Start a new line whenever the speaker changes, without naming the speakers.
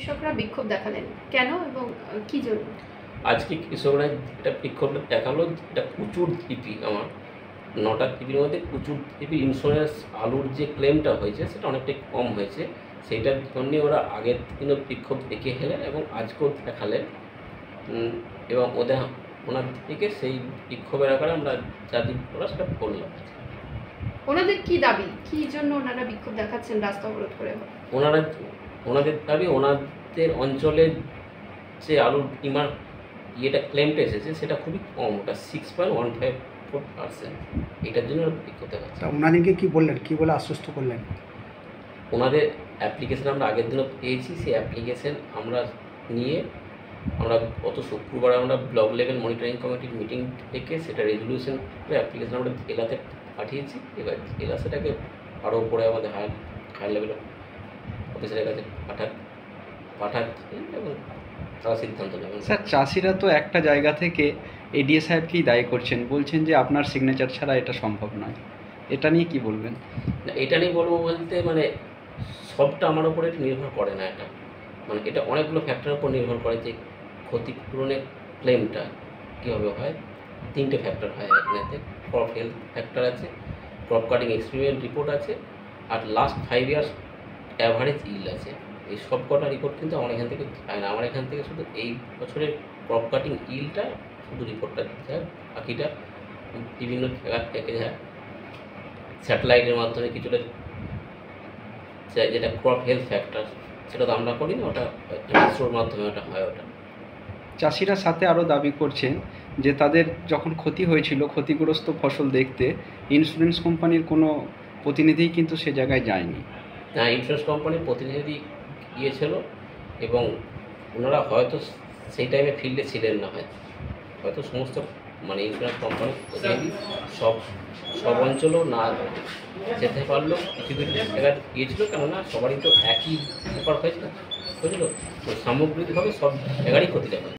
কৃষকরা বিক্ষোভ দেখালেন কেন এবং কি জন্য?
আজকে কৃষকরা একটা বিক্ষোভ দেখালো, এটা প্রচুর ঢিপি আমার ৯টা ঢিপির মধ্যে প্রচুর ঢিপি ইন্স্যুরেন্স আলুর যে ক্লেমটা হয়েছে সেটা অনেকটাই কম হয়েছে। সেইটার জন্যে ওরা আগের দিনও বিক্ষোভ দেখিয়ে গেলেন এবং আজকেও দেখালেন এবং ওনার থেকে সেই বিক্ষোভের আকারে আমরা যা দিক করা সেটা করলাম।
ওনাদের কি দাবি, কি জন্য ওনারা বিক্ষোভ দেখাচ্ছেন রাস্তা অবরোধ করে?
ওনাদের দাবি, ওনাদের অঞ্চলের যে আলুর বিমার ক্লেমটা এসেছে সেটা খুবই কম, ওটা 6.154%। এটার জন্য ওরা বিক্ষোভ দেখাচ্ছে।
ওনাদেরকে কি বললেন, কি বলে আশ্বস্ত করলেন?
ওনাদের অ্যাপ্লিকেশন আমরা আগের দিনও পেয়েছি, সেই অ্যাপ্লিকেশন আমরা নিয়ে আমরা গত শুক্রবার আমরা ব্লক লেভেল মনিটরিং কমিটির মিটিং থেকে সেটা রেজলিউশন করে অ্যাপ্লিকেশন আমরা জেলাতে পাঠিয়েছি। এবার জেলা সেটাকে আরও উপরে আমাদের হায়ার লেভেল অফিসারের কাছে পাঠাচ্ছে এবং তারা সিদ্ধান্ত নেবেন।
স্যার, চাষিরা তো একটা জায়গা থেকে এডিএ সাহেবকেই দায়ী করছেন, বলছেন যে আপনার সিগনেচার ছাড়া এটা সম্ভব নয়। এটা নিয়ে কি বলবেন?
না, এটা নিয়ে বলবো বলতে সবটা আমার উপরে নির্ভর করে না। এটা অনেকগুলো ফ্যাক্টরের উপর নির্ভর করে যে ক্ষতিপূরণের ক্লেমটা কীভাবে হয়। 3টে ফ্যাক্টর হয় এখানেতে। ক্রপ হেলথ ফ্যাক্টর আছে, ক্রপ কাটিং এক্সপেরিমেন্ট রিপোর্ট আছে, আর লাস্ট 5 ইয়ার্স অ্যাভারেজ ইল্ড আছে। এই সব কটা রিপোর্ট কিন্তু আমার এখান থেকে যায় না। আমার এখান থেকে শুধু এই বছরের ক্রপ কাটিং ইল্ডটা শুধু রিপোর্টটা দিতে হয়, বাকিটা বিভিন্ন জায়গা থেকে যায় স্যাটেলাইটের মাধ্যমে কিছুটা, যেটা ক্রপ হেলথ ফ্যাক্টর সেটা তো আমরা করি না, ওটা ইসরোর মাধ্যমে ওটা হয়। ওটা
চাষিরা সাথে আরও দাবি করছেন যে তাদের যখন ক্ষতি হয়েছিল, ক্ষতিগ্রস্ত ফসল দেখতে ইন্স্যুরেন্স কোম্পানির কোনো প্রতিনিধিই কিন্তু সে জায়গায় যায়নি।
ইন্স্যুরেন্স কোম্পানির প্রতিনিধি গিয়েছিল এবং ওনারা হয়তো সেই টাইমে ফিল্ডে ছিলেন না, হয়তো সমস্ত ইন্স্যুরেন্স কোম্পানির প্রতিনিধি সব অঞ্চলেও না যেতে পারলো, কিছু কিছু জায়গায় গিয়েছিলো, কেননা সবারই তো একই ব্যাপার হয়েছিল তো সামগ্রিকভাবে সব জায়গারই ক্ষতিটা হয়।